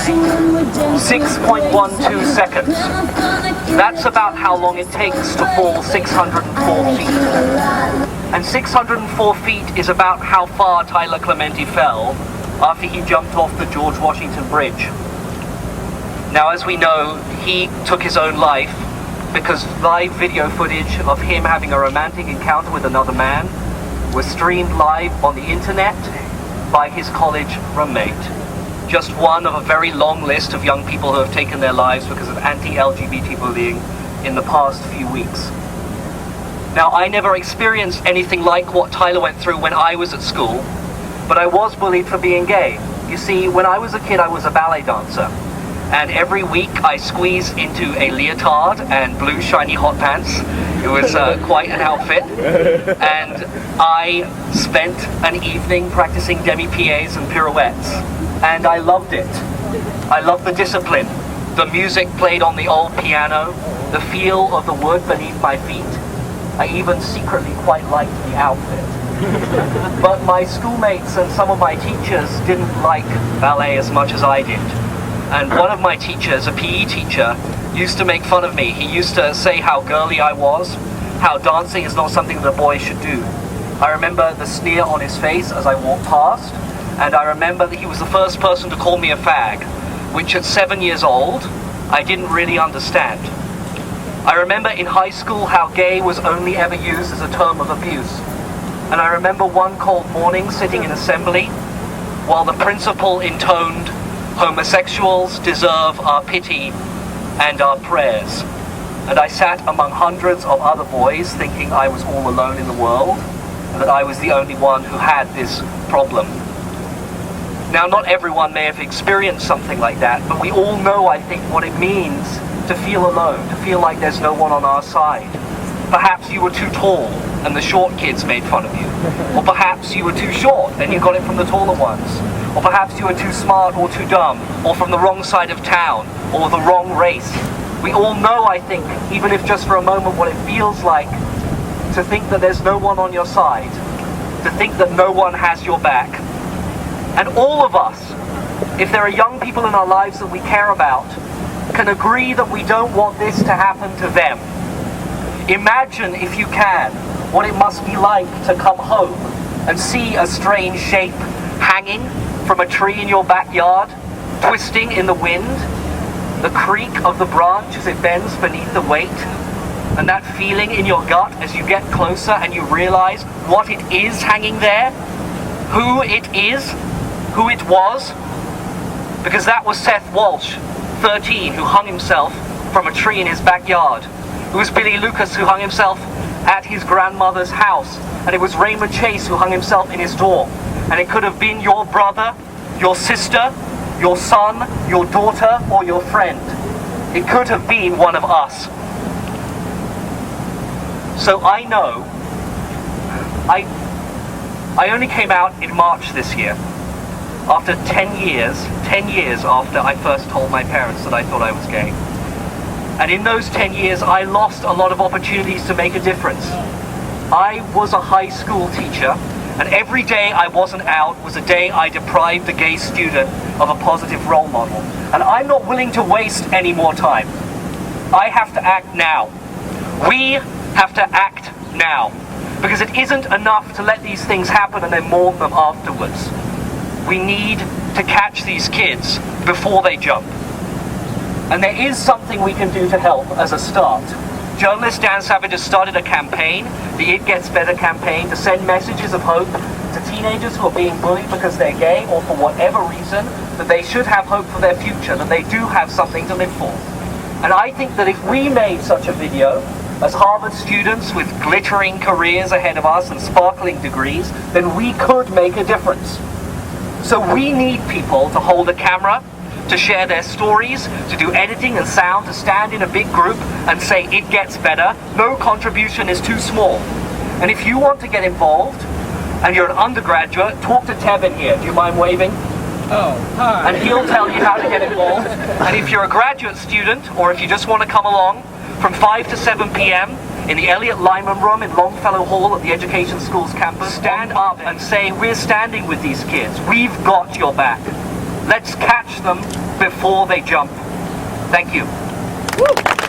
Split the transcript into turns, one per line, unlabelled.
6.12 seconds. That's about how long it takes to fall 604 feet. And 604 feet is about how far Tyler Clementi fell after he jumped off the George Washington Bridge. Now, as we know, he took his own life because live video footage of him having a romantic encounter with another man was streamed live on the internet by his college roommate. Just one of a very long list of young people who have taken their lives because of anti-LGBT bullying in the past few weeks. Now, I never experienced anything like what Tyler went through when I was at school, but I was bullied for being gay. You see, when I was a kid, I was a ballet dancer. And every week I squeezed into a leotard and blue shiny hot pants. It was quite an outfit. And I spent an evening practicing demi-pieds and pirouettes. And I loved it. I loved the discipline. The music played on the old piano, the feel of the wood beneath my feet. I even secretly quite liked the outfit. But my schoolmates and some of my teachers didn't like ballet as much as I did. And one of my teachers, a PE teacher, used to make fun of me. He used to say how girly I was, how dancing is not something that a boy should do. I remember the sneer on his face as I walked past, and I remember that he was the first person to call me a fag, which at 7 years old, I didn't really understand. I remember in high school how gay was only ever used as a term of abuse. And I remember one cold morning sitting in assembly while the principal intoned, "Homosexuals deserve our pity and our prayers." And I sat among hundreds of other boys thinking I was all alone in the world and that I was the only one who had this problem. Now, not everyone may have experienced something like that, but we all know, I think, what it means to feel alone, to feel like there's no one on our side. Perhaps you were too tall and the short kids made fun of you. Or perhaps you were too short and you got it from the taller ones. Or perhaps you were too smart or too dumb, or from the wrong side of town, or the wrong race. We all know, I think, even if just for a moment, what it feels like to think that there's no one on your side, to think that no one has your back. And all of us, if there are young people in our lives that we care about, can agree that we don't want this to happen to them. Imagine, if you can, what it must be like to come home and see a strange shape hanging from a tree in your backyard, twisting in the wind, the creak of the branch as it bends beneath the weight, and that feeling in your gut as you get closer and you realize what it is hanging there, who it is, who it was. Because that was Seth Walsh, 13, who hung himself from a tree in his backyard. It was Billy Lucas, who hung himself at his grandmother's house. And it was Raymond Chase, who hung himself in his dorm. And it could have been your brother, your sister, your son, your daughter, or your friend. It could have been one of us. So I know, I only came out in March this year, after 10 years after I first told my parents that I thought I was gay. And in those 10 years, I lost a lot of opportunities to make a difference. I was a high school teacher, and every day I wasn't out was a day I deprived a gay student of a positive role model. And I'm not willing to waste any more time. I have to act now. We have to act now. Because it isn't enough to let these things happen and then mourn them afterwards. We need to catch these kids before they jump. And there is something we can do to help as a start. Journalist Dan Savage has started a campaign, the It Gets Better campaign, to send messages of hope to teenagers who are being bullied because they're gay or for whatever reason, that they should have hope for their future, that they do have something to live for. And I think that if we made such a video, as Harvard students with glittering careers ahead of us and sparkling degrees, then we could make a difference. So we need people to hold a camera, to share their stories, to do editing and sound, to stand in a big group and say it gets better. No contribution is too small. And if you want to get involved, and you're an undergraduate, talk to Tevin here. Do you mind waving?
Oh, hi.
And he'll tell you how to get involved. And if you're a graduate student, or if you just want to come along, from 5 to 7 p.m. in the Elliott Lyman Room in Longfellow Hall at the Education Schools campus, stand up and say, we're standing with these kids. We've got your back. Let's catch them before they jump. Thank you.
Woo.